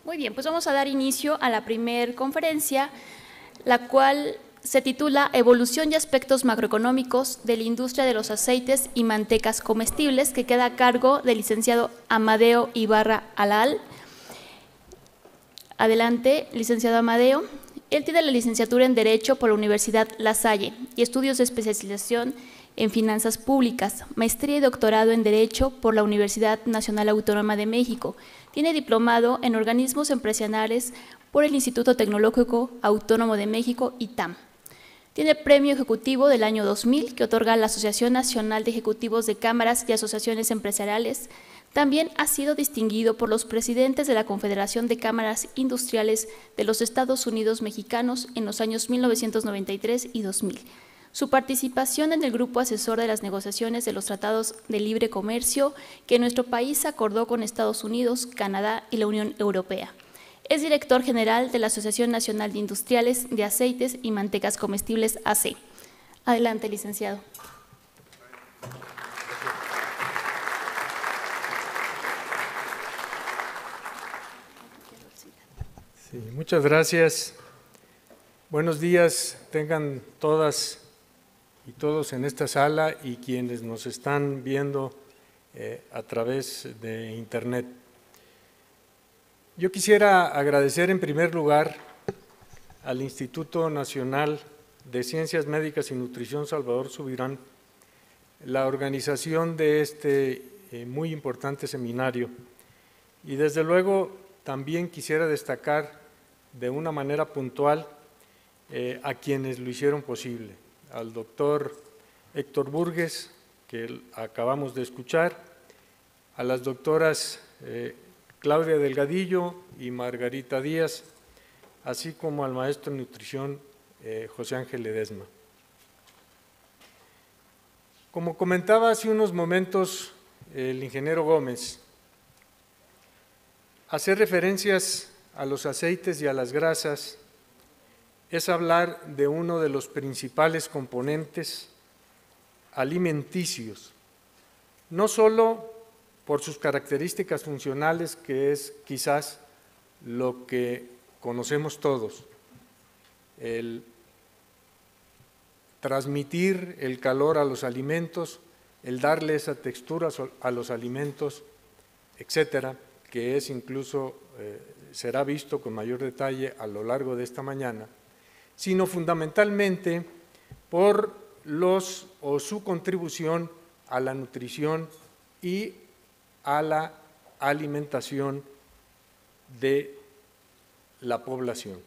Muy bien, pues vamos a dar inicio a la primera conferencia, la cual se titula Evolución y aspectos macroeconómicos de la industria de los aceites y mantecas comestibles, que queda a cargo del licenciado Amadeo Ibarra Alal. Adelante, licenciado Amadeo. Él tiene la licenciatura en Derecho por la Universidad La Salle y estudios de especialización en Finanzas Públicas, maestría y doctorado en Derecho por la Universidad Nacional Autónoma de México. Tiene diplomado en Organismos Empresariales por el Instituto Tecnológico Autónomo de México, ITAM. Tiene premio ejecutivo del año 2000 que otorga la Asociación Nacional de Ejecutivos de Cámaras y Asociaciones Empresariales. También ha sido distinguido por los presidentes de la Confederación de Cámaras Industriales de los Estados Unidos Mexicanos en los años 1993 y 2000. Su participación en el grupo asesor de las negociaciones de los tratados de libre comercio que nuestro país acordó con Estados Unidos, Canadá y la Unión Europea. Es director general de la Asociación Nacional de Industriales de Aceites y Mantecas Comestibles, AC. Adelante, licenciado. Sí, muchas gracias. Buenos días, tengan todas y todos en esta sala y quienes nos están viendo a través de Internet. Yo quisiera agradecer en primer lugar al Instituto Nacional de Ciencias Médicas y Nutrición Salvador Subirán la organización de este muy importante seminario y desde luego también quisiera destacar de una manera puntual a quienes lo hicieron posible, al doctor Héctor Burgues, que acabamos de escuchar, a las doctoras Claudia Delgadillo y Margarita Díaz, así como al maestro de nutrición José Ángel Ledesma. Como comentaba hace unos momentos el ingeniero Gómez, hacer referencias a los aceites y a las grasas es hablar de uno de los principales componentes alimenticios, no solo por sus características funcionales, que es quizás lo que conocemos todos, el transmitir el calor a los alimentos, el darle esa textura a los alimentos, etcétera, que es incluso, será visto con mayor detalle a lo largo de esta mañana, sino fundamentalmente por su contribución a la nutrición y a la alimentación de la población.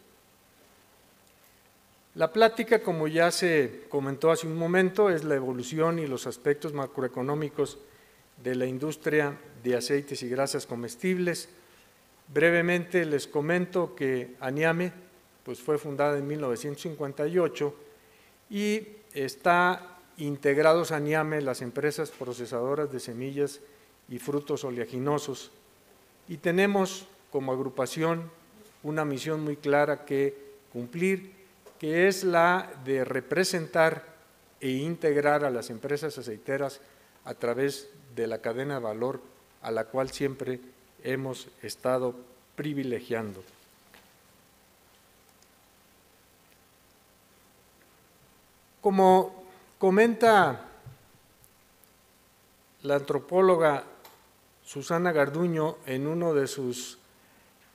La plática, como ya se comentó hace un momento, es la evolución y los aspectos macroeconómicos de la industria de aceites y grasas comestibles. Brevemente les comento que ANIAME pues fue fundada en 1958 y está integrados a ANIAME las empresas procesadoras de semillas y frutos oleaginosos y tenemos como agrupación una misión muy clara que cumplir, que es la de representar e integrar a las empresas aceiteras a través de la cadena de valor a la cual siempre hemos estado privilegiando. Como comenta la antropóloga Susana Garduño en uno de sus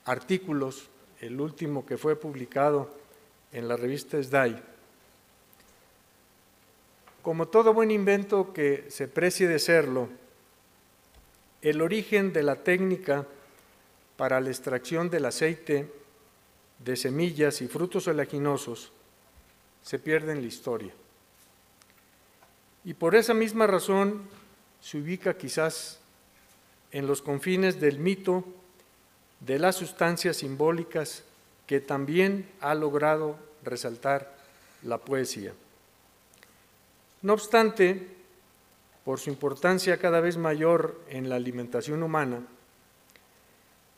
artículos, el último que fue publicado en la revista SDAI, como todo buen invento que se precie de serlo, el origen de la técnica para la extracción del aceite de semillas y frutos oleaginosos se pierde en la historia. Y por esa misma razón se ubica quizás en los confines del mito de las sustancias simbólicas que también ha logrado resaltar la poesía. No obstante, por su importancia cada vez mayor en la alimentación humana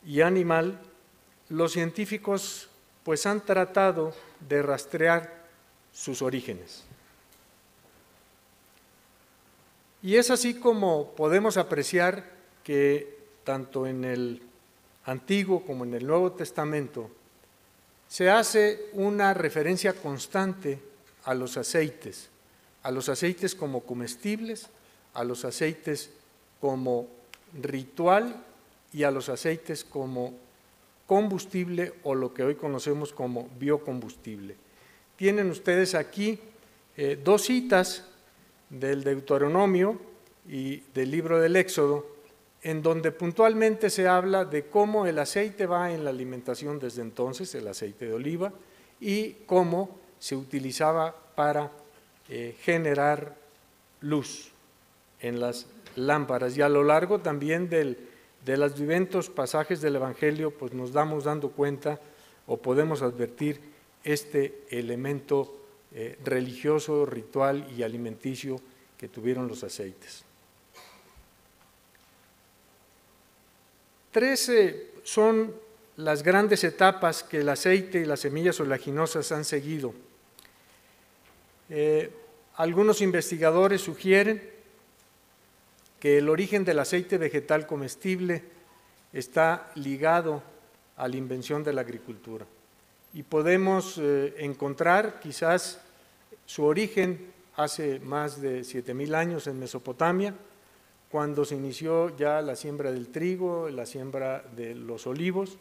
y animal, los científicos pues han tratado de rastrear sus orígenes. Y es así como podemos apreciar que tanto en el Antiguo como en el Nuevo Testamento, se hace una referencia constante a los aceites como comestibles, a los aceites como ritual y a los aceites como combustible o lo que hoy conocemos como biocombustible. Tienen ustedes aquí dos citas del Deuteronomio y del libro del Éxodo, en donde puntualmente se habla de cómo el aceite va en la alimentación desde entonces, el aceite de oliva, y cómo se utilizaba para generar luz en las lámparas. Y a lo largo también de los viventos pasajes del Evangelio, pues nos damos dando cuenta o podemos advertir este elemento religioso, ritual y alimenticio que tuvieron los aceites. 13 son las grandes etapas que el aceite y las semillas oleaginosas han seguido. Algunos investigadores sugieren que el origen del aceite vegetal comestible está ligado a la invención de la agricultura y podemos encontrar quizás su origen hace más de 7,000 años en Mesopotamia, cuando se inició ya la siembra del trigo, la siembra de los olivos,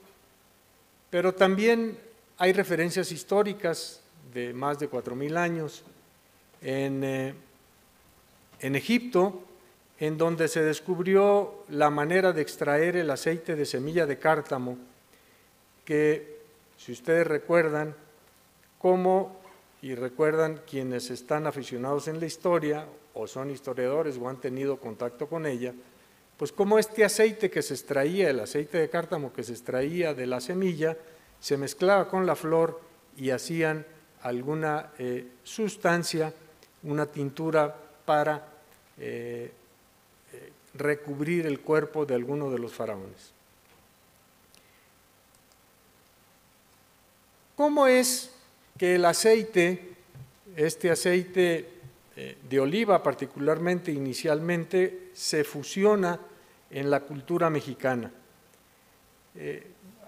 pero también hay referencias históricas de más de 4,000 años en Egipto, en donde se descubrió la manera de extraer el aceite de semilla de cártamo, que si ustedes recuerdan, y recuerdan quienes están aficionados en la historia, o son historiadores o han tenido contacto con ella, pues como este aceite que se extraía, el aceite de cártamo que se extraía de la semilla, se mezclaba con la flor y hacían alguna sustancia, una tintura para recubrir el cuerpo de alguno de los faraones. ¿Cómo es que el aceite, este aceite de oliva particularmente inicialmente, se fusiona en la cultura mexicana?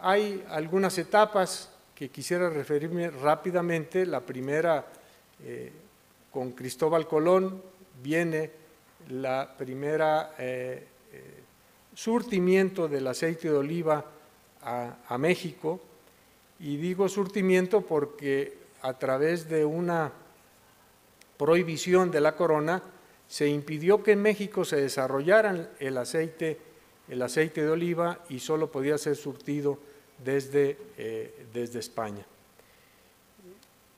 Hay algunas etapas que quisiera referirme rápidamente. La primera, con Cristóbal Colón, viene la primera surtimiento del aceite de oliva a México, y digo surtimiento porque a través de una prohibición de la corona se impidió que en México se desarrollaran el aceite de oliva y solo podía ser surtido desde España.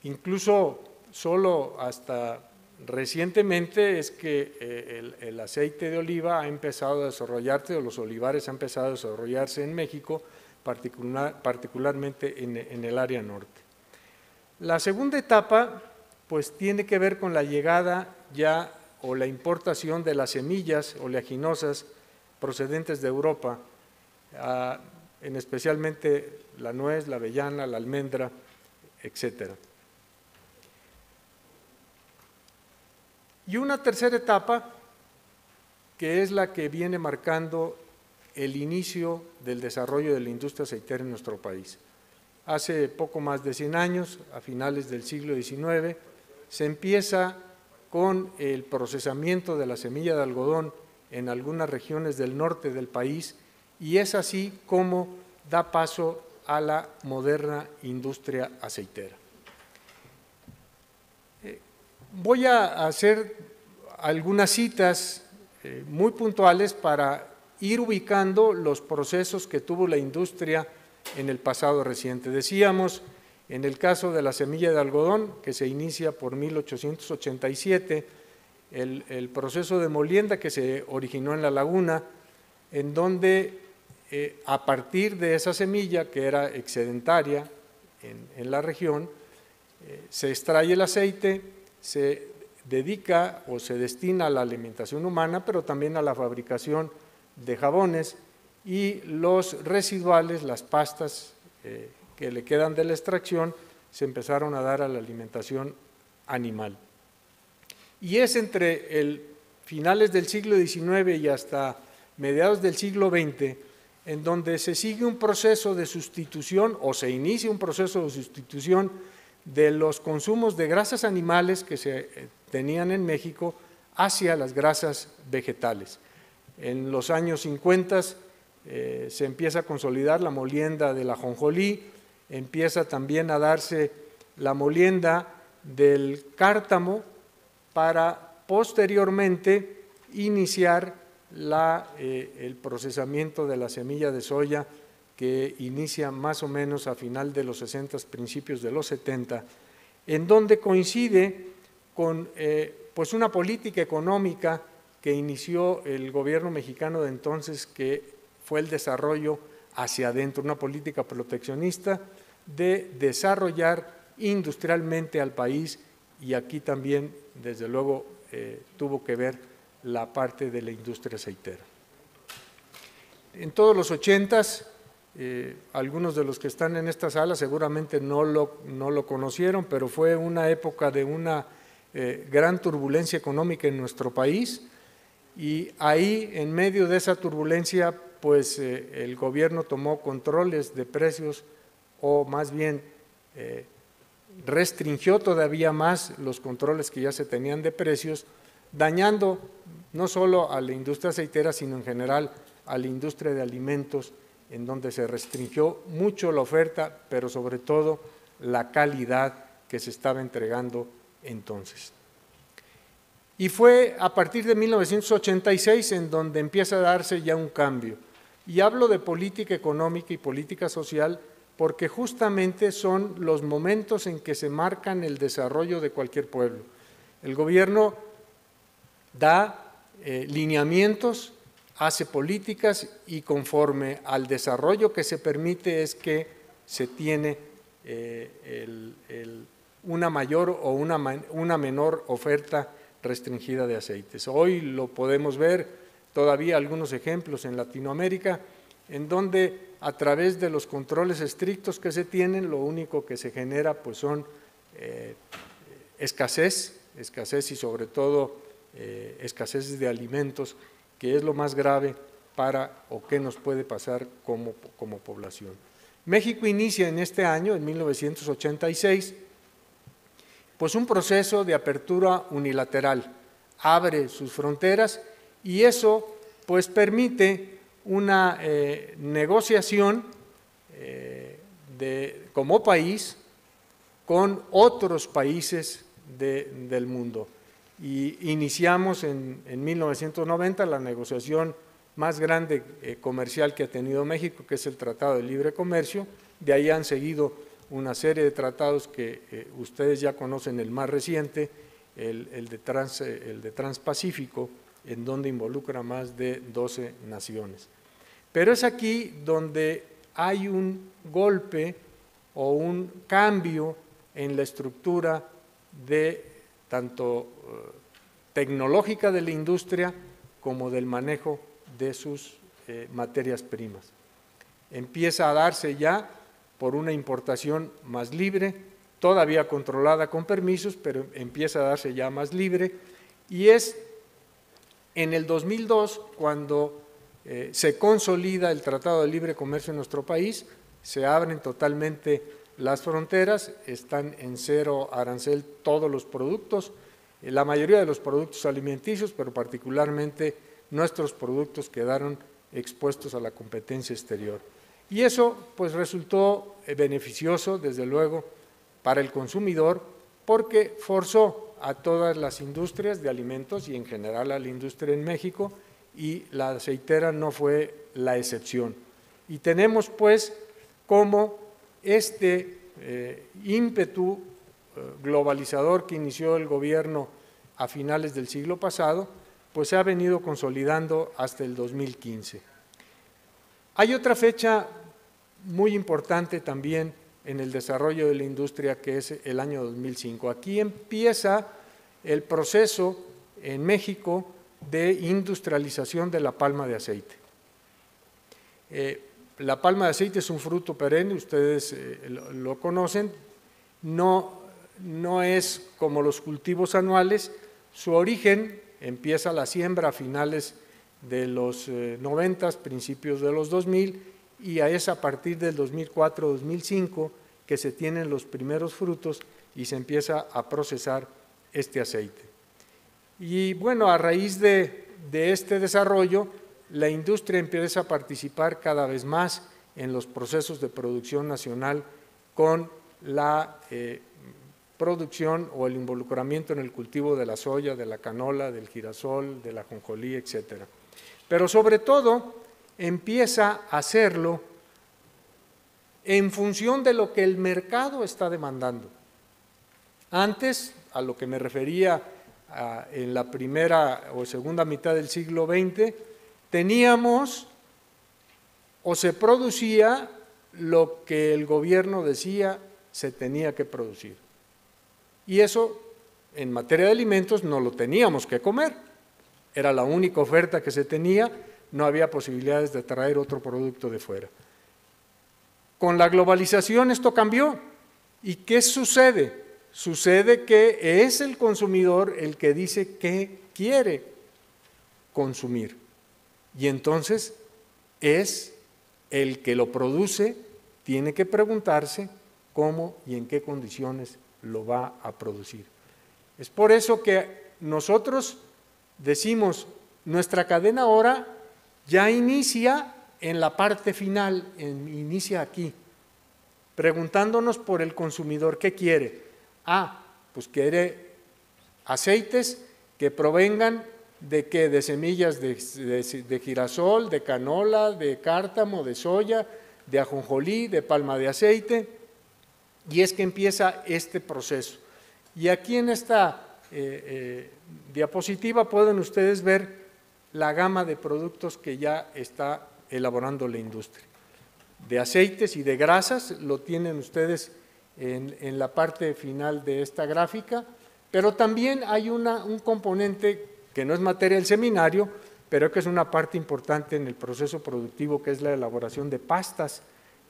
Incluso solo hasta recientemente es que el aceite de oliva ha empezado a desarrollarse, o los olivares han empezado a desarrollarse en México, particularmente en el área norte. La segunda etapa pues tiene que ver con la llegada ya o la importación de las semillas oleaginosas procedentes de Europa, en especialmente la nuez, la avellana, la almendra, etcétera. Y una tercera etapa, que es la que viene marcando el inicio del desarrollo de la industria aceitera en nuestro país. Hace poco más de 100 años, a finales del siglo XIX, se empieza con el procesamiento de la semilla de algodón en algunas regiones del norte del país, y es así como da paso a la moderna industria aceitera. Voy a hacer algunas citas muy puntuales para ir ubicando los procesos que tuvo la industria en el pasado reciente. Decíamos, en el caso de la semilla de algodón, que se inicia por 1887, el proceso de molienda que se originó en La Laguna, en donde a partir de esa semilla, que era excedentaria en la región, se extrae el aceite, se dedica o se destina a la alimentación humana, pero también a la fabricación de jabones, y los residuales, las pastas que le quedan de la extracción, se empezaron a dar a la alimentación animal. Y es entre finales del siglo XIX y hasta mediados del siglo XX en donde se sigue un proceso de sustitución o se inicia un proceso de sustitución de los consumos de grasas animales que se tenían en México hacia las grasas vegetales. En los años 50 se empieza a consolidar la molienda del ajonjolí, empieza también a darse la molienda del cártamo para posteriormente iniciar el procesamiento de la semilla de soya, que inicia más o menos a final de los 60, principios de los 70, en donde coincide con pues una política económica que inició el gobierno mexicano de entonces, que fue el desarrollo hacia adentro, una política proteccionista de desarrollar industrialmente al país, y aquí también, desde luego, tuvo que ver la parte de la industria aceitera. En todos los 80s, algunos de los que están en esta sala seguramente no lo conocieron, pero fue una época de una gran turbulencia económica en nuestro país, y ahí, en medio de esa turbulencia, pues el gobierno tomó controles de precios, o más bien restringió todavía más los controles que ya se tenían de precios, dañando no solo a la industria aceitera, sino en general a la industria de alimentos, en donde se restringió mucho la oferta, pero sobre todo la calidad que se estaba entregando entonces. Y fue a partir de 1986 en donde empieza a darse ya un cambio. Y hablo de política económica y política social porque justamente son los momentos en que se marcan el desarrollo de cualquier pueblo. El gobierno da lineamientos, hace políticas, y conforme al desarrollo que se permite es que se tiene una mayor o una menor oferta restringida de aceites. Hoy lo podemos ver todavía algunos ejemplos en Latinoamérica, en donde a través de los controles estrictos que se tienen, lo único que se genera pues son escasez y sobre todo escasez de alimentos, que es lo más grave para o qué nos puede pasar como población. México inicia en este año, en 1986, pues un proceso de apertura unilateral, abre sus fronteras, y eso pues permite una negociación como país con otros países del mundo. Y iniciamos en 1990 la negociación más grande comercial que ha tenido México, que es el Tratado de Libre Comercio. De ahí han seguido una serie de tratados que ustedes ya conocen, el más reciente, el de Transpacífico, en donde involucra más de 12 naciones. Pero es aquí donde hay un golpe o un cambio en la estructura de tanto tecnológica de la industria como del manejo de sus materias primas. Empieza a darse ya por una importación más libre, todavía controlada con permisos, pero empieza a darse ya más libre, y es en el 2002 cuando se consolida el Tratado de Libre Comercio en nuestro país, se abren totalmente las fronteras, están en cero arancel todos los productos, la mayoría de los productos alimenticios, pero particularmente nuestros productos quedaron expuestos a la competencia exterior. Y eso pues resultó beneficioso, desde luego, para el consumidor, porque forzó a todas las industrias de alimentos y en general a la industria en México, y la aceitera no fue la excepción. Y tenemos pues como este ímpetu globalizador que inició el gobierno a finales del siglo pasado, pues se ha venido consolidando hasta el 2015. Hay otra fecha muy importante también en el desarrollo de la industria, que es el año 2005. Aquí empieza el proceso en México de industrialización de la palma de aceite. La palma de aceite es un fruto perenne, ustedes lo conocen, no es como los cultivos anuales. Su origen empieza la siembra a finales de los 90, principios de los 2000, y es a partir del 2004-2005 que se tienen los primeros frutos y se empieza a procesar este aceite. Y bueno, a raíz de este desarrollo, la industria empieza a participar cada vez más en los procesos de producción nacional con la producción o el involucramiento en el cultivo de la soya, de la canola, del girasol, del ajonjolí, etcétera. Pero sobre todo empieza a hacerlo en función de lo que el mercado está demandando. Antes, a lo que me refería en la primera o segunda mitad del siglo XX, teníamos o se producía lo que el gobierno decía se tenía que producir. Y eso, en materia de alimentos, no lo teníamos que comer. Era la única oferta que se tenía, no había posibilidades de traer otro producto de fuera. Con la globalización esto cambió. ¿Y qué sucede? Sucede que es el consumidor el que dice qué quiere consumir. Y entonces es el que lo produce, tiene que preguntarse cómo y en qué condiciones lo va a producir. Es por eso que nosotros decimos, nuestra cadena ahora ya inicia en la parte final, inicia aquí, preguntándonos por el consumidor, ¿qué quiere? Pues quiere aceites que provengan ¿de qué? De semillas de girasol, de canola, de cártamo, de soya, de ajonjolí, de palma de aceite, y es que empieza este proceso. Y aquí en esta diapositiva pueden ustedes ver la gama de productos que ya está elaborando la industria. De aceites y de grasas, lo tienen ustedes en la parte final de esta gráfica, pero también hay un componente que no es materia del seminario, pero que es una parte importante en el proceso productivo, que es la elaboración de pastas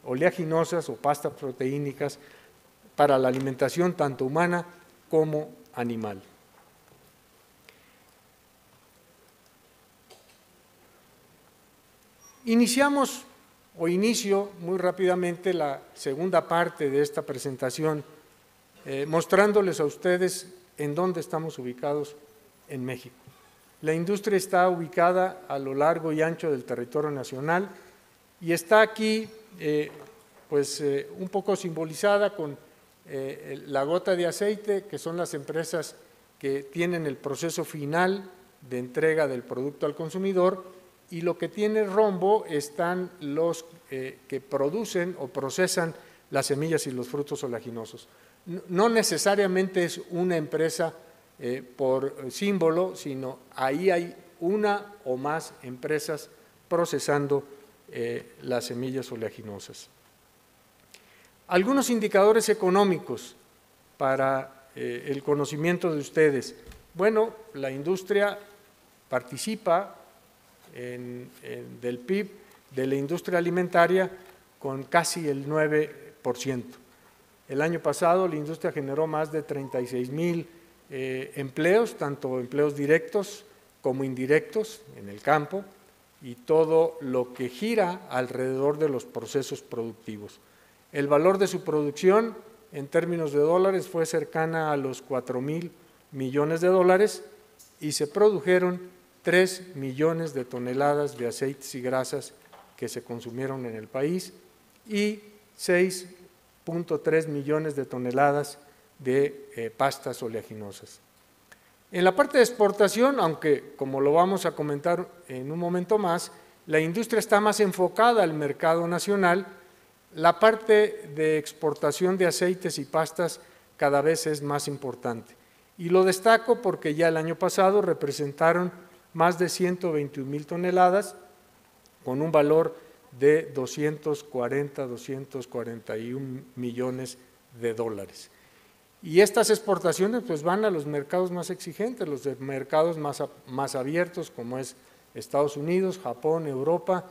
oleaginosas o pastas proteínicas para la alimentación tanto humana como animal. Inicio muy rápidamente la segunda parte de esta presentación, mostrándoles a ustedes en dónde estamos ubicados en México. La industria está ubicada a lo largo y ancho del territorio nacional y está aquí un poco simbolizada con la gota de aceite, que son las empresas que tienen el proceso final de entrega del producto al consumidor, y lo que tiene rombo están los que producen o procesan las semillas y los frutos oleaginosos. No necesariamente es una empresa por símbolo, sino ahí hay una o más empresas procesando las semillas oleaginosas. Algunos indicadores económicos para el conocimiento de ustedes. Bueno, la industria participa del PIB de la industria alimentaria con casi el 9%. El año pasado la industria generó más de 36,000 empleos, tanto empleos directos como indirectos en el campo, y todo lo que gira alrededor de los procesos productivos. El valor de su producción en términos de dólares fue cercana a los 4,000 millones de dólares y se produjeron 3 millones de toneladas de aceites y grasas que se consumieron en el país y 6,3 millones de toneladas de pastas oleaginosas. En la parte de exportación, aunque como lo vamos a comentar en un momento más, la industria está más enfocada al mercado nacional, la parte de exportación de aceites y pastas cada vez es más importante. Y lo destaco porque ya el año pasado representaron más de 121,000 toneladas con un valor de 241 millones de dólares. Y estas exportaciones pues van a los mercados más exigentes, los mercados más abiertos, como es Estados Unidos, Japón, Europa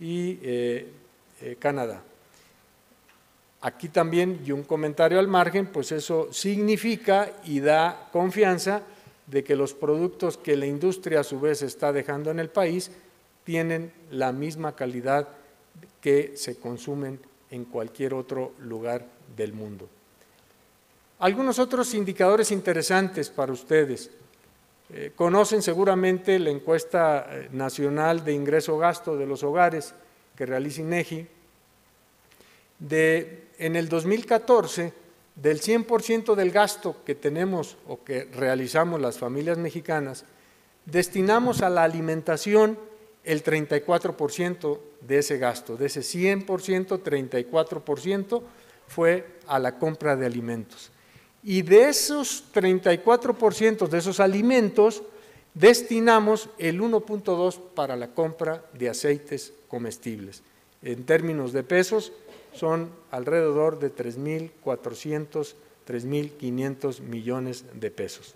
y Canadá. Aquí también, y un comentario al margen, pues eso significa y da confianza de que los productos que la industria a su vez está dejando en el país tienen la misma calidad que se consumen en cualquier otro lugar del mundo. Algunos otros indicadores interesantes para ustedes. Conocen seguramente la encuesta nacional de ingreso-gasto de los hogares que realiza INEGI. En el 2014, del 100% del gasto que tenemos o que realizamos las familias mexicanas, destinamos a la alimentación el 34% de ese gasto. De ese 100%, 34% fue a la compra de alimentos. Y de esos 34% de esos alimentos, destinamos el 1.2 para la compra de aceites comestibles. En términos de pesos, son alrededor de 3.400, 3.500 millones de pesos.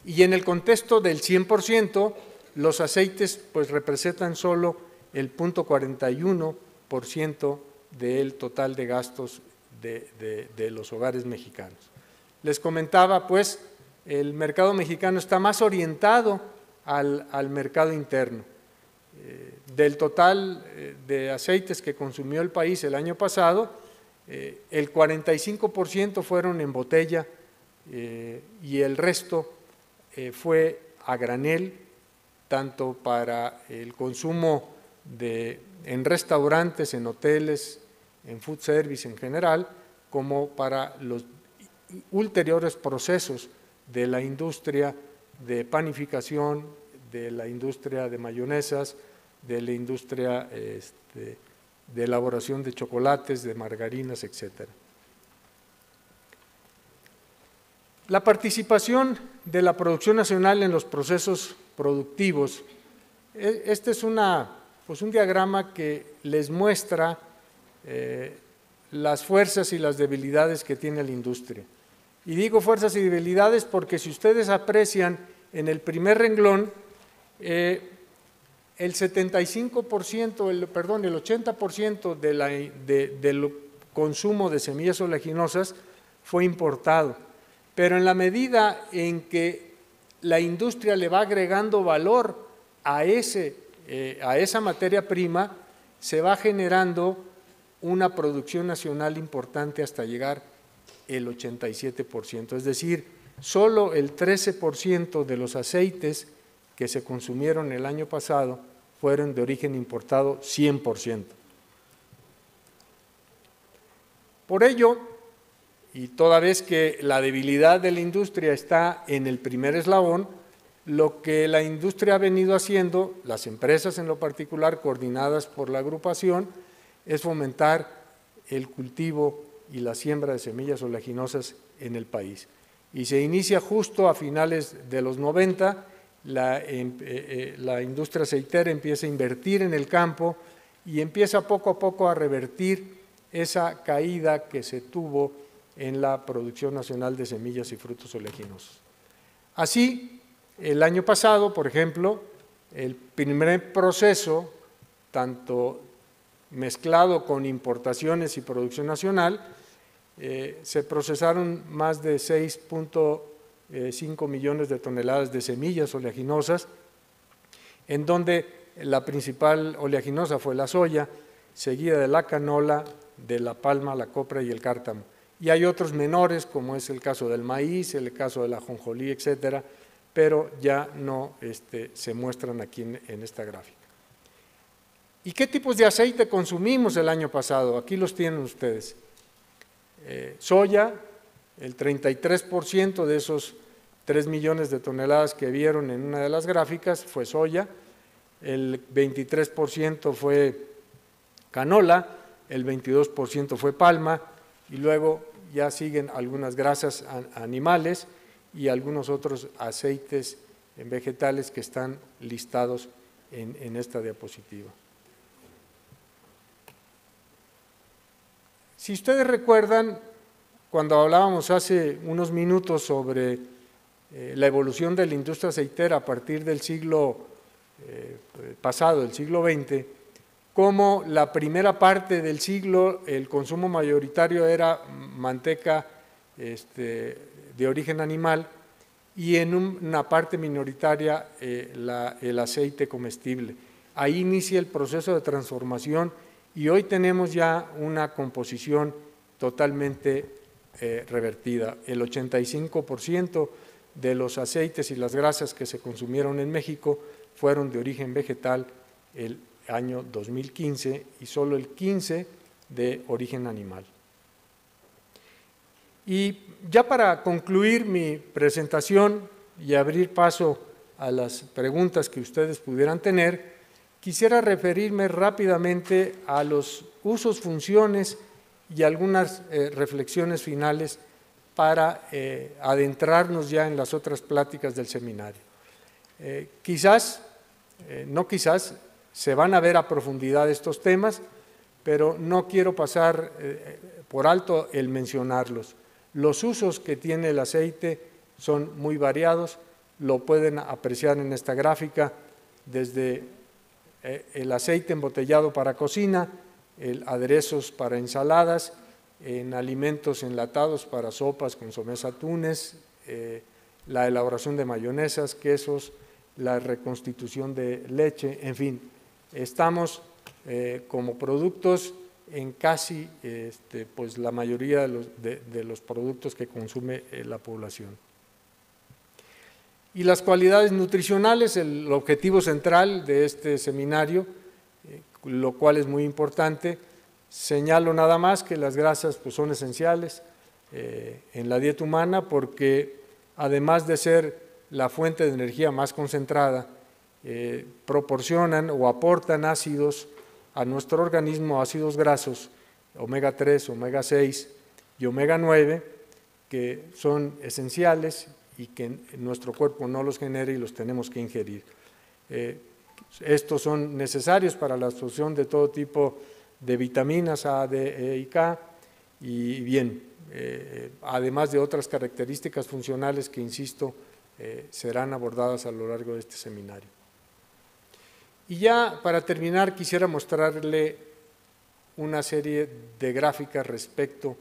Y en el contexto del 100%, los aceites pues representan solo el 0.41% del total de gastos de los hogares mexicanos. Les comentaba, pues, el mercado mexicano está más orientado al mercado interno. Del total de aceites que consumió el país el año pasado, el 45% fueron en botella y el resto fue a granel, tanto para el consumo en restaurantes, en hoteles, en food service en general, como para los ulteriores procesos de la industria de panificación, de la industria de mayonesas, de la industria de elaboración de chocolates, de margarinas, etc. La participación de la producción nacional en los procesos productivos. Este es un diagrama que les muestra las fuerzas y las debilidades que tiene la industria. Y digo fuerzas y debilidades porque si ustedes aprecian en el primer renglón, el 80% del consumo de semillas oleaginosas fue importado, pero en la medida en que la industria le va agregando valor a esa materia prima, se va generando una producción nacional importante hasta llegar el 87%, es decir, solo el 13% de los aceites que se consumieron el año pasado fueron de origen importado 100%. Por ello, y toda vez que la debilidad de la industria está en el primer eslabón, lo que la industria ha venido haciendo, las empresas en lo particular, coordinadas por la agrupación, es fomentar el cultivo y la siembra de semillas oleaginosas en el país. Y se inicia justo a finales de los 90, la industria aceitera empieza a invertir en el campo y empieza poco a poco a revertir esa caída que se tuvo en la producción nacional de semillas y frutos oleaginosos. Así, el año pasado, por ejemplo, el primer proceso, tanto mezclado con importaciones y producción nacional, se procesaron más de 6.5 millones de toneladas de semillas oleaginosas, en donde la principal oleaginosa fue la soya, seguida de la canola, de la palma, la copra y el cártamo. Y hay otros menores, como es el caso del maíz, el caso de la ajonjolí, etcétera, pero ya no se muestran aquí en esta gráfica. ¿Y qué tipos de aceite consumimos el año pasado? Aquí los tienen ustedes. Soya, el 33% de esos 3 millones de toneladas que vieron en una de las gráficas fue soya, el 23% fue canola, el 22% fue palma y luego ya siguen algunas grasas animales y algunos otros aceites vegetales que están listados en esta diapositiva. Si ustedes recuerdan, cuando hablábamos hace unos minutos sobre la evolución de la industria aceitera a partir del siglo pasado, del siglo XX, cómo la primera parte del siglo el consumo mayoritario era manteca de origen animal y en una parte minoritaria el aceite comestible. Ahí inicia el proceso de transformación y hoy tenemos ya una composición totalmente revertida. El 85% de los aceites y las grasas que se consumieron en México fueron de origen vegetal el año 2015 y solo el 15% de origen animal. Y ya para concluir mi presentación y abrir paso a las preguntas que ustedes pudieran tener, quisiera referirme rápidamente a los usos, funciones y algunas reflexiones finales para adentrarnos ya en las otras pláticas del seminario. No quizás, se van a ver a profundidad estos temas, pero no quiero pasar por alto el mencionarlos. Los usos que tiene el aceite son muy variados, lo pueden apreciar en esta gráfica, desde el aceite embotellado para cocina, aderezos para ensaladas, en alimentos enlatados para sopas, consomés, atunes, la elaboración de mayonesas, quesos, la reconstitución de leche, en fin, estamos como productos en casi pues la mayoría de los productos que consume la población. Y las cualidades nutricionales, el objetivo central de este seminario, lo cual es muy importante. Señalo nada más que las grasas pues, son esenciales en la dieta humana porque además de ser la fuente de energía más concentrada, proporcionan o aportan ácidos a nuestro organismo, ácidos grasos, omega 3, omega 6 y omega 9, que son esenciales y que nuestro cuerpo no los genera y los tenemos que ingerir. Estos son necesarios para la absorción de todo tipo de vitaminas A, D, E y K, y bien, además de otras características funcionales que, insisto, serán abordadas a lo largo de este seminario. Y ya para terminar quisiera mostrarle una serie de gráficas respecto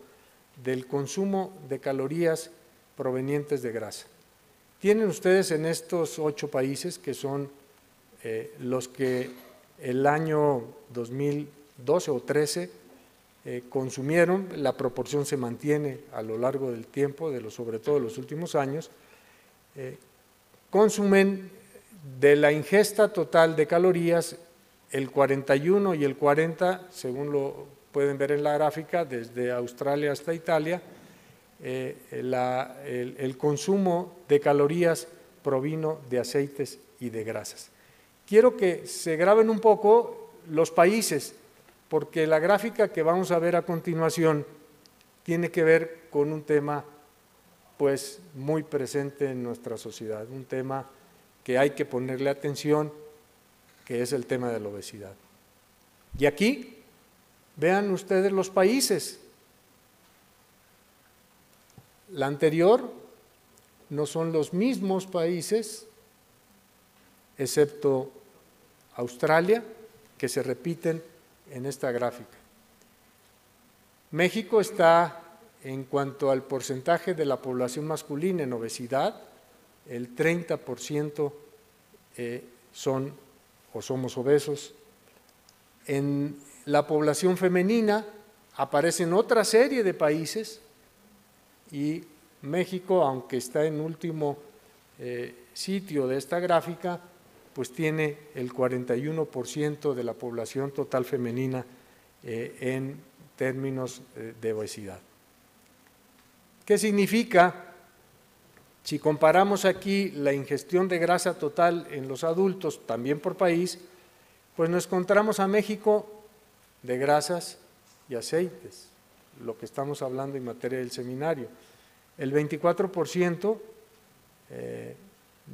del consumo de calorías provenientes de grasa. Tienen ustedes en estos 8 países que son los que el año 2012 o 13 consumieron, la proporción se mantiene a lo largo del tiempo, sobre todo de los últimos años, consumen de la ingesta total de calorías el 41 y el 40, según lo pueden ver en la gráfica, desde Australia hasta Italia, el consumo de calorías provino de aceites y de grasas. Quiero que se graben un poco los países, porque la gráfica que vamos a ver a continuación tiene que ver con un tema pues muy presente en nuestra sociedad, un tema que hay que ponerle atención, que es el tema de la obesidad. Y aquí, vean ustedes los países. La anterior no son los mismos países, excepto Australia, que se repiten en esta gráfica. México está, en cuanto al porcentaje de la población masculina en obesidad, el 30% son o somos obesos. En la población femenina aparecen otra serie de países y México, aunque está en último sitio de esta gráfica, pues tiene el 41% de la población total femenina en términos de obesidad. ¿Qué significa? Si comparamos aquí la ingestión de grasa total en los adultos, también por país, pues nos encontramos a México de grasas y aceites, lo que estamos hablando en materia del seminario. El 24%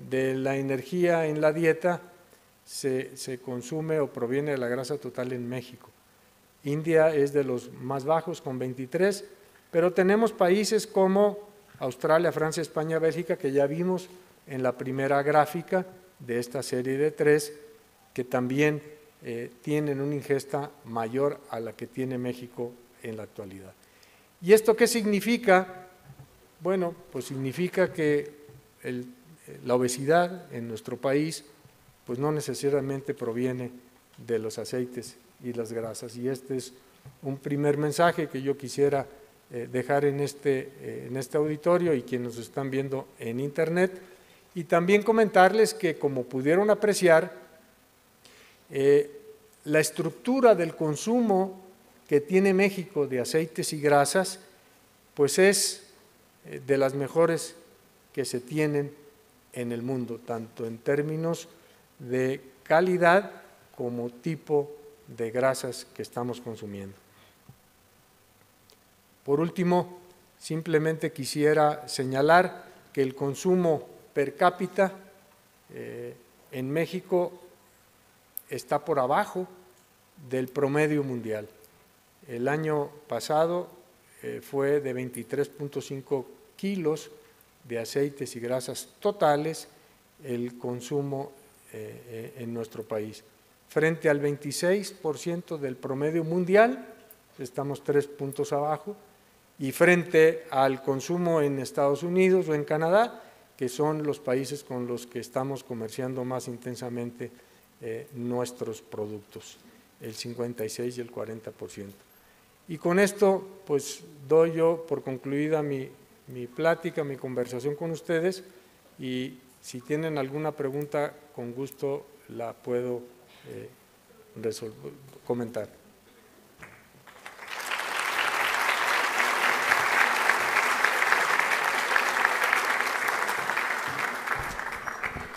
de la energía en la dieta se consume o proviene de la grasa total en México. India es de los más bajos con 23%, pero tenemos países como Australia, Francia, España, Bélgica, que ya vimos en la primera gráfica de esta serie de 3, que también tienen una ingesta mayor a la que tiene México en la actualidad. ¿Y esto qué significa? Bueno, pues significa que la obesidad en nuestro país pues no necesariamente proviene de los aceites y las grasas, y este es un primer mensaje que yo quisiera dejar en este auditorio y quienes nos están viendo en internet, y también comentarles que, como pudieron apreciar, la estructura del consumo que tiene México de aceites y grasas pues es de las mejores que se tienen en el mundo, tanto en términos de calidad como tipo de grasas que estamos consumiendo. Por último, simplemente quisiera señalar que el consumo per cápita en México está por abajo del promedio mundial. El año pasado fue de 23.5 kilos de aceites y grasas totales el consumo en nuestro país. Frente al 26% del promedio mundial, estamos 3 puntos abajo, y frente al consumo en Estados Unidos o en Canadá, que son los países con los que estamos comerciando más intensamente nuestros productos, el 56 y el 40%. Y con esto, pues, doy yo por concluida mi plática, mi conversación con ustedes, y si tienen alguna pregunta, con gusto la puedo comentar.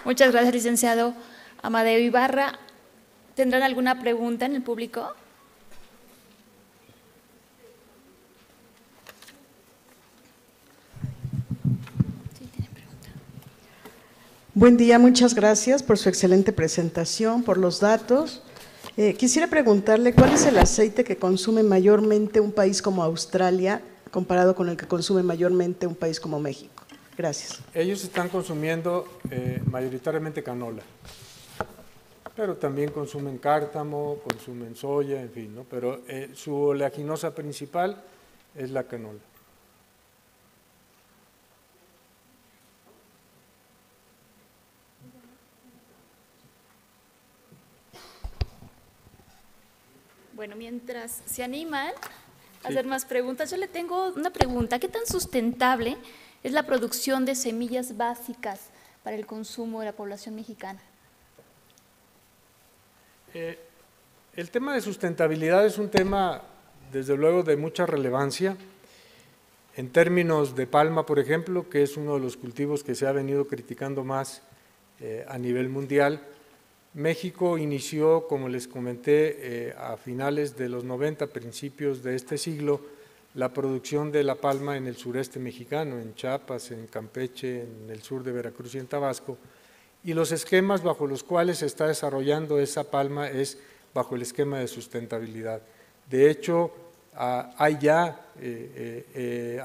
Muchas gracias, licenciado Amadeo Ibarra. ¿Tendrán alguna pregunta en el público? Sí, tiene pregunta. Buen día, muchas gracias por su excelente presentación, por los datos. Quisiera preguntarle cuál es el aceite que consume mayormente un país como Australia comparado con el que consume mayormente un país como México. Gracias. Ellos están consumiendo mayoritariamente canola, pero también consumen cártamo, consumen soya, en fin, ¿no? Pero su oleaginosa principal es la canola. Bueno, mientras se animan a hacer más preguntas, yo le tengo una pregunta. ¿Qué tan sustentable es la producción de semillas básicas para el consumo de la población mexicana? El tema de sustentabilidad es un tema, desde luego, de mucha relevancia. En términos de palma, por ejemplo, que es uno de los cultivos que se ha venido criticando más a nivel mundial, México inició, como les comenté, a finales de los 90, principios de este siglo, la producción de la palma en el sureste mexicano, en Chiapas, en Campeche, en el sur de Veracruz y en Tabasco, y los esquemas bajo los cuales se está desarrollando esa palma es bajo el esquema de sustentabilidad. De hecho, hay ya,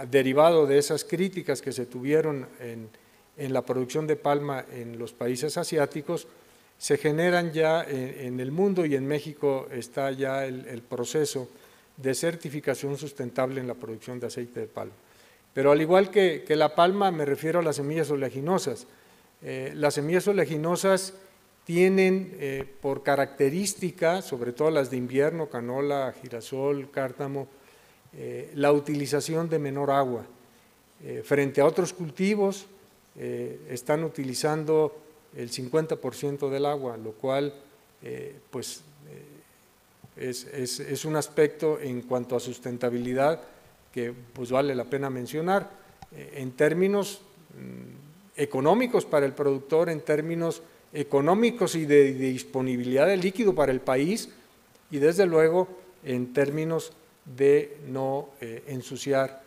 derivado de esas críticas que se tuvieron en la producción de palma en los países asiáticos, se generan ya en el mundo, y en México está ya el proceso de certificación sustentable en la producción de aceite de palma. Pero al igual que la palma, me refiero a las semillas oleaginosas. Las semillas oleaginosas tienen por característica, sobre todo las de invierno, canola, girasol, cártamo, la utilización de menor agua. Frente a otros cultivos, están utilizando el 50% del agua, lo cual pues es un aspecto en cuanto a sustentabilidad que pues vale la pena mencionar. En términos económicos para el productor, en términos económicos y de disponibilidad de líquido para el país, y desde luego en términos de no ensuciar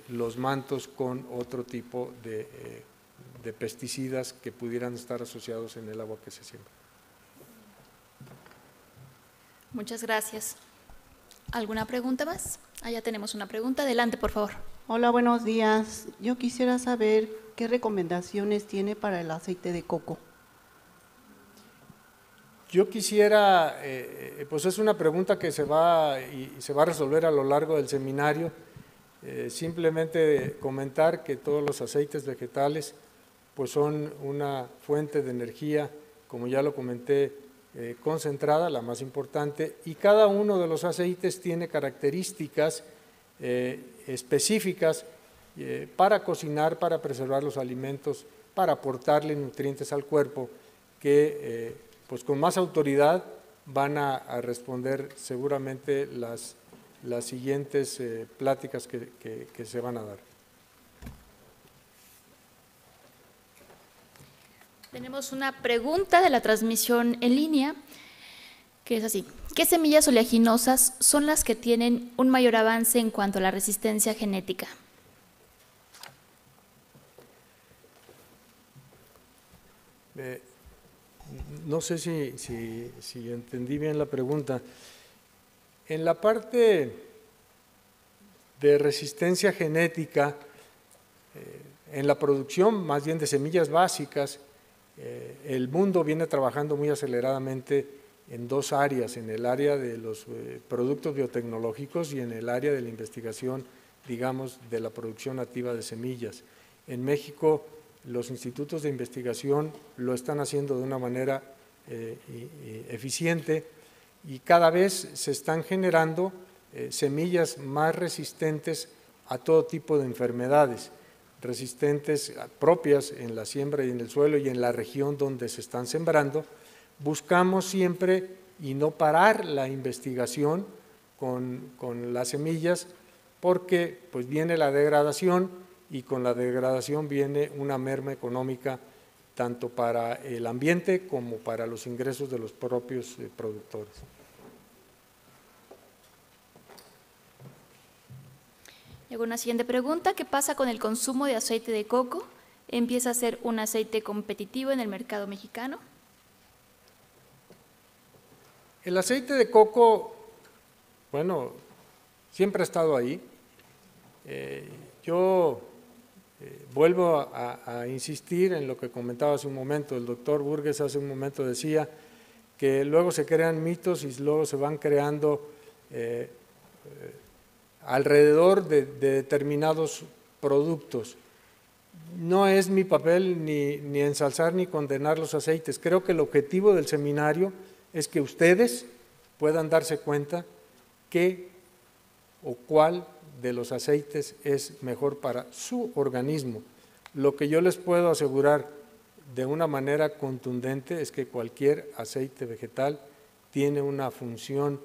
los mantos con otro tipo de pesticidas que pudieran estar asociados en el agua que se siembra. Muchas gracias. ¿Alguna pregunta más? Ya tenemos una pregunta. Adelante, por favor. Hola, buenos días. Yo quisiera saber qué recomendaciones tiene para el aceite de coco. Yo quisiera, pues es una pregunta que se va a resolver a lo largo del seminario, simplemente comentar que todos los aceites vegetales pues son una fuente de energía, como ya lo comenté, concentrada, la más importante, y cada uno de los aceites tiene características específicas para cocinar, para preservar los alimentos, para aportarle nutrientes al cuerpo, que pues con más autoridad van a responder seguramente las siguientes pláticas que se van a dar. Tenemos una pregunta de la transmisión en línea, que es así. ¿Qué semillas oleaginosas son las que tienen un mayor avance en cuanto a la resistencia genética? No sé si entendí bien la pregunta. En la parte de resistencia genética, en la producción más bien de semillas básicas, el mundo viene trabajando muy aceleradamente en dos áreas, en el área de los productos biotecnológicos y en el área de la investigación, digamos, de la producción nativa de semillas. En México, los institutos de investigación lo están haciendo de una manera eficiente y cada vez se están generando semillas más resistentes a todo tipo de enfermedades, resistentes propias en la siembra y en el suelo y en la región donde se están sembrando. Buscamos siempre y no parar la investigación con las semillas, porque pues viene la degradación y con la degradación viene una merma económica tanto para el ambiente como para los ingresos de los propios productores. Llegó una siguiente pregunta. ¿Qué pasa con el consumo de aceite de coco? ¿Empieza a ser un aceite competitivo en el mercado mexicano? El aceite de coco, bueno, siempre ha estado ahí. Yo vuelvo a insistir en lo que comentaba hace un momento. El doctor Burgues hace un momento decía que luego se crean mitos y luego se van creando alrededor de determinados productos. No es mi papel ni ensalzar ni condenar los aceites. Creo que el objetivo del seminario es que ustedes puedan darse cuenta qué o cuál de los aceites es mejor para su organismo. Lo que yo les puedo asegurar de una manera contundente es que cualquier aceite vegetal tiene una función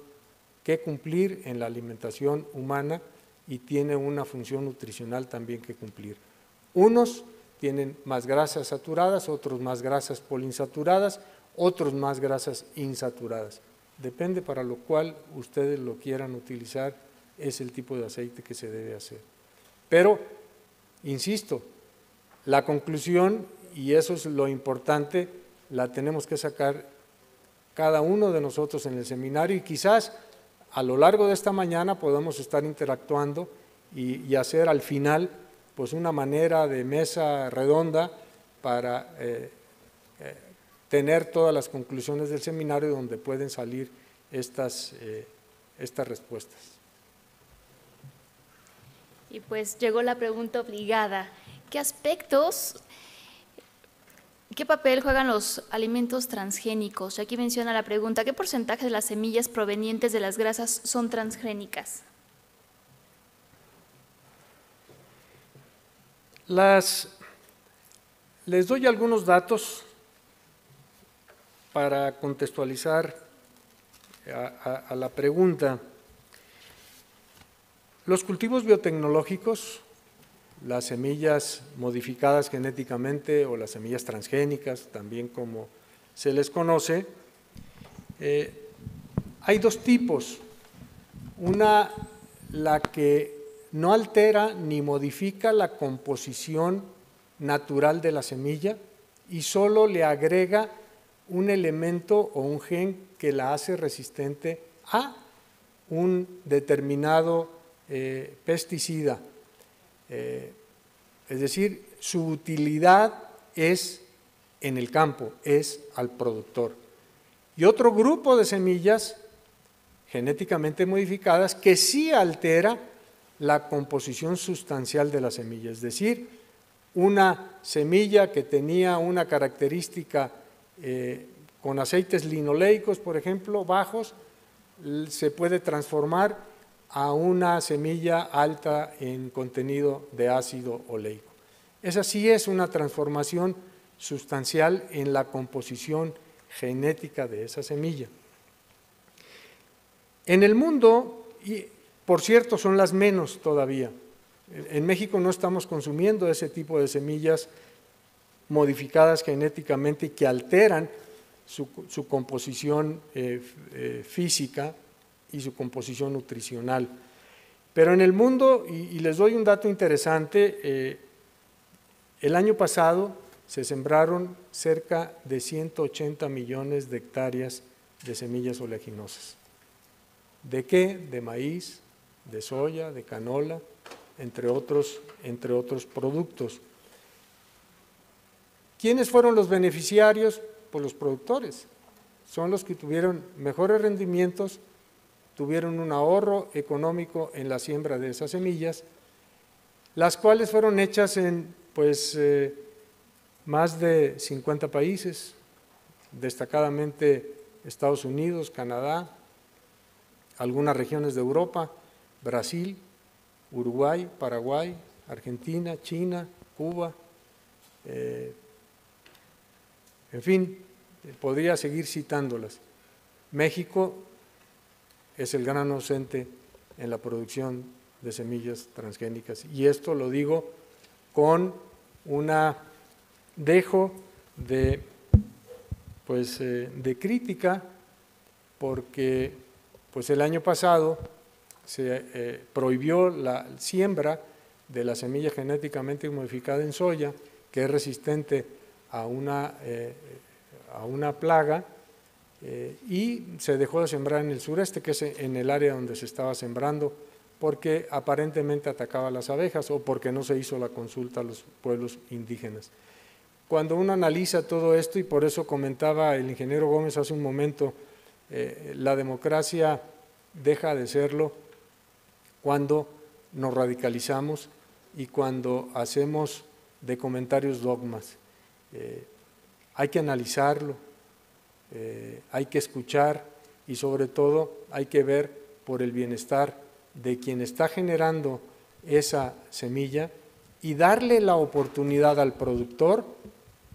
que cumplir en la alimentación humana y tiene una función nutricional también que cumplir. Unos tienen más grasas saturadas, otros más grasas poliinsaturadas, otros más grasas insaturadas. Depende para lo cual ustedes lo quieran utilizar, es el tipo de aceite que se debe hacer. Pero, insisto, la conclusión, y eso es lo importante, la tenemos que sacar cada uno de nosotros en el seminario y quizás a lo largo de esta mañana podamos estar interactuando y hacer al final pues una manera de mesa redonda para tener todas las conclusiones del seminario donde pueden salir estas respuestas. Y pues llegó la pregunta obligada. ¿Qué papel juegan los alimentos transgénicos? Aquí menciona la pregunta, ¿qué porcentaje de las semillas provenientes de las grasas son transgénicas? Les doy algunos datos para contextualizar a la pregunta. Los cultivos biotecnológicos, las semillas modificadas genéticamente o las semillas transgénicas, también como se les conoce, hay dos tipos. Una, la que no altera ni modifica la composición natural de la semilla y solo le agrega un elemento o un gen que la hace resistente a un determinado pesticida. Es decir, su utilidad es en el campo, es al productor. Y otro grupo de semillas genéticamente modificadas que sí altera la composición sustancial de la semilla, es decir, una semilla que tenía una característica con aceites linoleicos, por ejemplo, bajos, se puede transformar a una semilla alta en contenido de ácido oleico. Esa sí es una transformación sustancial en la composición genética de esa semilla. En el mundo, y por cierto, son las menos todavía. En México no estamos consumiendo ese tipo de semillas modificadas genéticamente y que alteran su composición física y su composición nutricional. Pero en el mundo, y les doy un dato interesante, el año pasado se sembraron cerca de 180 millones de hectáreas de semillas oleaginosas. ¿De qué? De maíz, de soya, de canola, entre otros productos. ¿Quiénes fueron los beneficiarios? Pues los productores. Son los que tuvieron mejores rendimientos, tuvieron un ahorro económico en la siembra de esas semillas, las cuales fueron hechas en más de 50 países, destacadamente Estados Unidos, Canadá, algunas regiones de Europa, Brasil, Uruguay, Paraguay, Argentina, China, Cuba, en fin, podría seguir citándolas. México es el gran ausente en la producción de semillas transgénicas y esto lo digo con una dejo de crítica porque el año pasado se prohibió la siembra de la semilla genéticamente modificada en soya, que es resistente a una plaga, y se dejó de sembrar en el sureste, que es en el área donde se estaba sembrando, porque aparentemente atacaba a las abejas o porque no se hizo la consulta a los pueblos indígenas. Cuando uno analiza todo esto, y por eso comentaba el ingeniero Gómez hace un momento, la democracia deja de serlo cuando nos radicalizamos y cuando hacemos de comentarios dogmas. Hay que analizarlo, hay que escuchar y sobre todo hay que ver por el bienestar de quien está generando esa semilla y darle la oportunidad al productor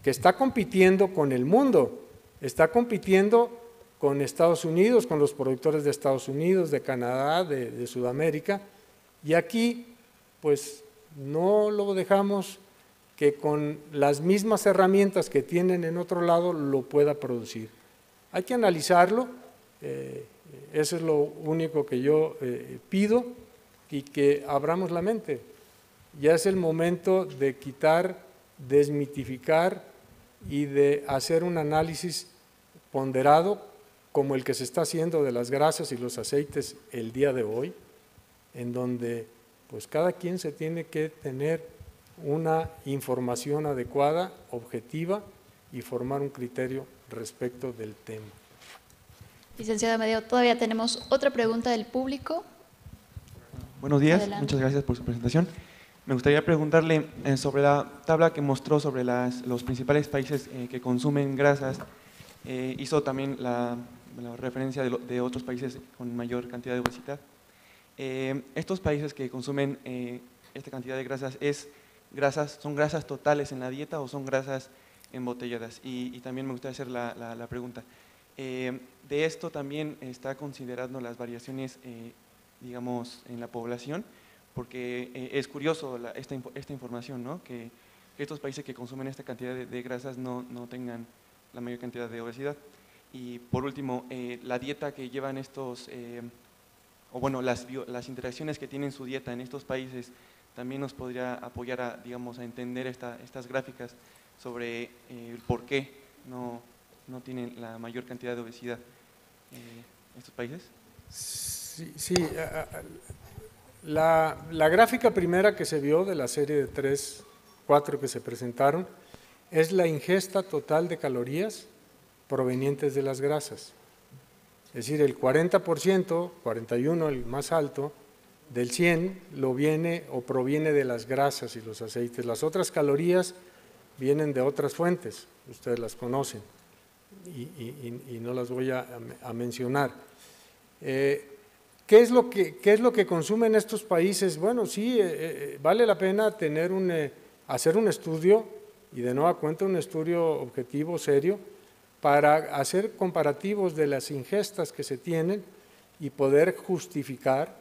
que está compitiendo con el mundo, está compitiendo con Estados Unidos, con los productores de Estados Unidos, de Canadá, de Sudamérica, y aquí pues no lo dejamos que con las mismas herramientas que tienen en otro lado lo pueda producir. Hay que analizarlo, eso es lo único que yo pido y que abramos la mente. Ya es el momento de quitar, desmitificar y de hacer un análisis ponderado como el que se está haciendo de las grasas y los aceites el día de hoy, en donde pues cada quien se tiene que tener una información adecuada, objetiva y formar un criterio respecto del tema. Licenciado Amadeo, todavía tenemos otra pregunta del público. Buenos días, Adelante. Muchas gracias por su presentación. Me gustaría preguntarle sobre la tabla que mostró sobre los principales países que consumen grasas. Hizo también la referencia de otros países con mayor cantidad de obesidad. Estos países que consumen esta cantidad de grasas, ¿son grasas totales en la dieta o son grasas embotelladas? Y también me gustaría hacer la pregunta. De esto también está considerando las variaciones, digamos, en la población, porque es curioso esta información, ¿no? Que estos países que consumen esta cantidad de grasas no tengan la mayor cantidad de obesidad. Y por último, la dieta que llevan estos, o bueno, las interacciones que tienen su dieta en estos países, también nos podría apoyar a, digamos, a entender estas gráficas sobre el por qué no tienen la mayor cantidad de obesidad estos países. Sí. La gráfica primera que se vio de la serie de 4 que se presentaron es la ingesta total de calorías provenientes de las grasas. Es decir, el 40%, 41% el más alto, del 100 proviene de las grasas y los aceites. Las otras calorías vienen de otras fuentes, ustedes las conocen y no las voy a mencionar. ¿Qué es lo que consumen estos países? Bueno, sí, vale la pena hacer un estudio, y de nueva cuenta un estudio objetivo, serio, para hacer comparativos de las ingestas que se tienen y poder justificar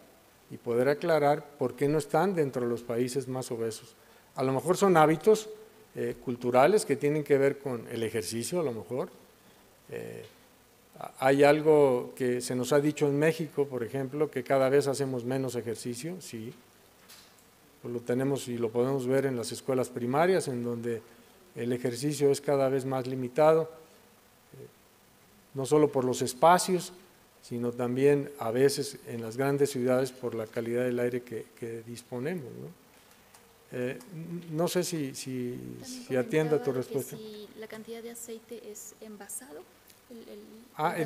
y poder aclarar por qué no están dentro de los países más obesos. A lo mejor son hábitos culturales que tienen que ver con el ejercicio, a lo mejor. Hay algo que se nos ha dicho en México, por ejemplo, que cada vez hacemos menos ejercicio, sí. Pues lo tenemos y lo podemos ver en las escuelas primarias, en donde el ejercicio es cada vez más limitado, no solo por los espacios, sino también a veces en las grandes ciudades por la calidad del aire que disponemos, ¿no? No sé si atiendo a tu respuesta. Si la cantidad de aceite es envasado.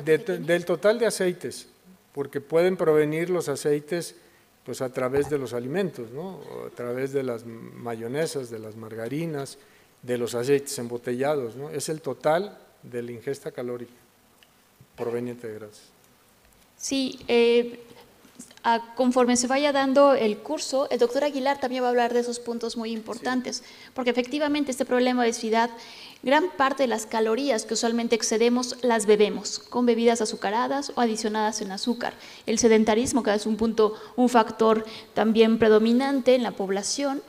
Del total de aceites, porque pueden provenir los aceites pues a través de los alimentos, ¿no? O a través de las mayonesas, de las margarinas, de los aceites embotellados, ¿no? Es el total de la ingesta calórica proveniente de grasas. Sí, conforme se vaya dando el curso, el doctor Aguilar también va a hablar de esos puntos muy importantes, sí, porque efectivamente este problema de obesidad, gran parte de las calorías que usualmente excedemos las bebemos con bebidas azucaradas o adicionadas en azúcar. El sedentarismo, que es un factor también predominante en la población,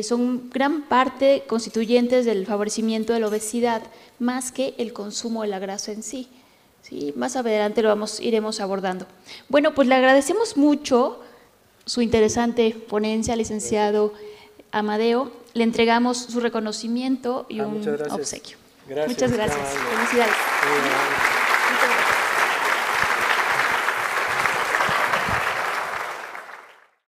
son gran parte constituyentes del favorecimiento de la obesidad, más que el consumo de la grasa en sí. Sí, más adelante iremos abordando. Bueno, pues le agradecemos mucho su interesante ponencia, licenciado Amadeo. Le entregamos su reconocimiento y un obsequio. Gracias. Muchas gracias. Felicidades.